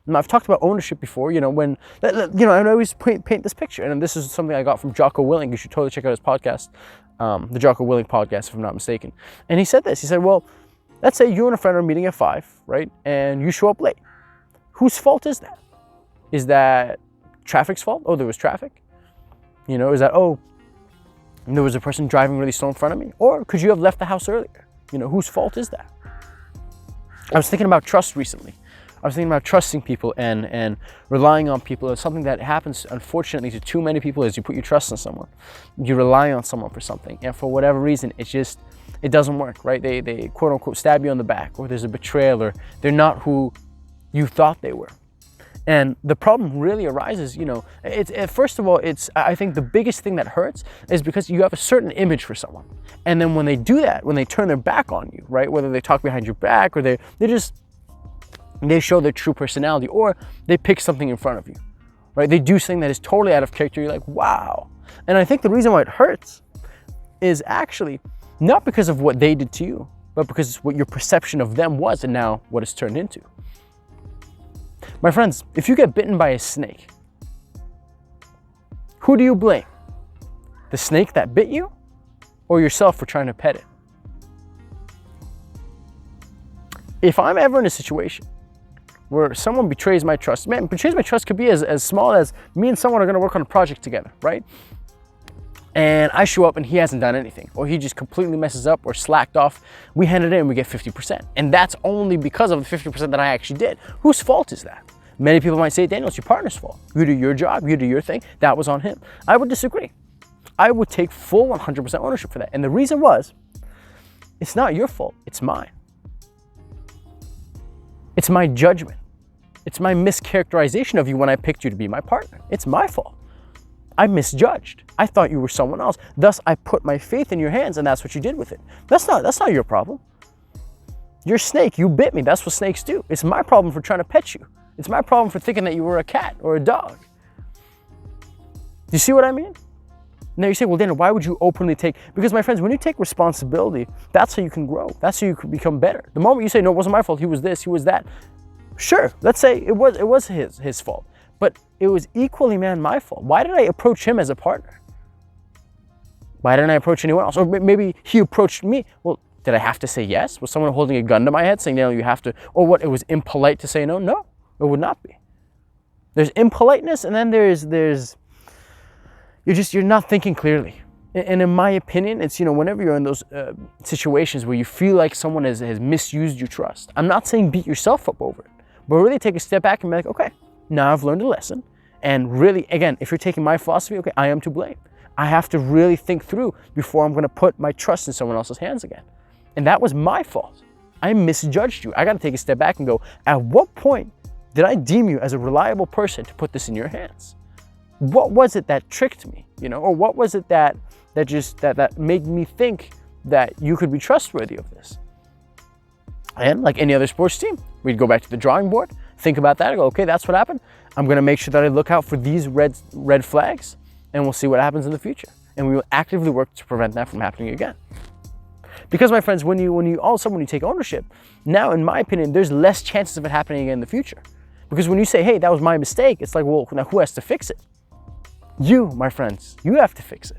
And I've talked about ownership before, when, I always paint this picture. And this is something I got from Jocko Willink. You should totally check out his podcast, the Jocko Willink podcast, if I'm not mistaken. And he said this. He said, well, let's say you and a friend are meeting at 5, right? And you show up late. Whose fault is that? Is that traffic's fault? Oh, there was traffic? Is that, there was a person driving really slow in front of me? Or could you have left the house earlier? Whose fault is that? I was thinking about trust recently. I was thinking about trusting people and relying on people. It's something that happens, unfortunately, to too many people. Is you put your trust in someone. You rely on someone for something. And for whatever reason, it doesn't work, right? They quote unquote stab you on the back, or there's a betrayal, or they're not who you thought they were. And the problem really arises, first of all, I think the biggest thing that hurts is because you have a certain image for someone. And then when they do that, when they turn their back on you, right? Whether they talk behind your back or they show their true personality, or they pick something in front of you, right? They do something that is totally out of character. You're like, wow. And I think the reason why it hurts is actually not because of what they did to you, but because it's what your perception of them was and now what it's turned into. My friends, if you get bitten by a snake, who do you blame? The snake that bit you, or yourself for trying to pet it? If I'm ever in a situation where someone betrays my trust, betrays my trust could be as small as me and someone are gonna work on a project together, right? And I show up and he hasn't done anything, or he just completely messes up or slacked off. We hand it in and we get 50%. And that's only because of the 50% that I actually did. Whose fault is that? Many people might say, Daniel, it's your partner's fault. You do your job, you do your thing. That was on him. I would disagree. I would take full 100% ownership for that. And the reason was, it's not your fault, it's mine. It's my judgment. It's my mischaracterization of you when I picked you to be my partner. It's my fault. I misjudged. I thought you were someone else. Thus, I put my faith in your hands, and that's what you did with it. That's not your problem. You're a snake. You bit me. That's what snakes do. It's my problem for trying to pet you. It's my problem for thinking that you were a cat or a dog. Do you see what I mean? Now you say, well, Daniel, why would you openly take? Because my friends, when you take responsibility, that's how you can grow. That's how you can become better. The moment you say, no, it wasn't my fault. He was this, he was that. Sure, let's say it was his fault. But it was equally, my fault. Why did I approach him as a partner? Why didn't I approach anyone else? Or maybe he approached me. Well, did I have to say yes? Was someone holding a gun to my head saying, Daniel, you have to, or what, it was impolite to say no? No, it would not be. There's impoliteness, and then there's you're not thinking clearly. And in my opinion, it's, whenever you're in those situations where you feel like someone has misused your trust, I'm not saying beat yourself up over it, but really take a step back and be like, okay, now I've learned a lesson. And really, again, if you're taking my philosophy, okay, I am to blame. I have to really think through before I'm going to put my trust in someone else's hands again. And that was my fault. I misjudged you. I got to take a step back and go, at what point did I deem you as a reliable person to put this in your hands? What was it that tricked me? Or what was it that made me think that you could be trustworthy of this? And like any other sports team, we'd go back to the drawing board, think about that, and go, okay, that's what happened. I'm going to make sure that I look out for these red flags, and we'll see what happens in the future. And we will actively work to prevent that from happening again. Because, my friends, when you take ownership, now, in my opinion, there's less chances of it happening again in the future. Because when you say, hey, that was my mistake, it's like, well, now who has to fix it? You, my friends, you have to fix it.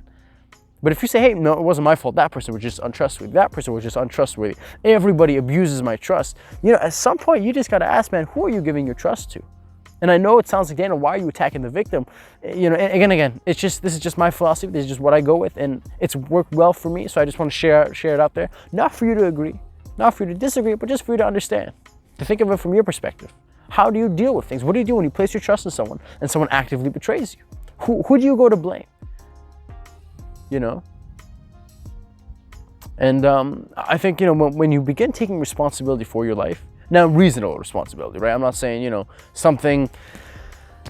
But if you say, hey, no, it wasn't my fault, that person was just untrustworthy, that person was just untrustworthy, everybody abuses my trust, at some point you just got to ask, man, who are you giving your trust to? And I know it sounds like, Daniel, why are you attacking the victim? And again, this is just my philosophy. This is just what I go with, and it's worked well for me. So I just want to share it out there. Not for you to agree, not for you to disagree, but just for you to understand, to think of it from your perspective. How do you deal with things? What do you do when you place your trust in someone and someone actively betrays you? Who do you go to blame? And I think, when you begin taking responsibility for your life, now reasonable responsibility, right? I'm not saying, something,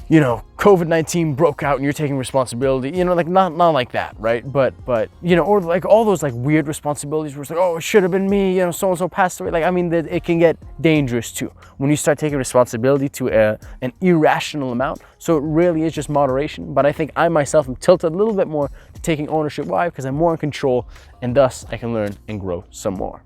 COVID-19 broke out and you're taking responsibility, like not like that, right? But, or like all those like weird responsibilities where it's like, oh, it should have been me, so-and-so passed away. It can get dangerous too when you start taking responsibility to an irrational amount. So it really is just moderation. But I think I myself am tilted a little bit more to taking ownership. Why? Because I'm more in control, and thus I can learn and grow some more.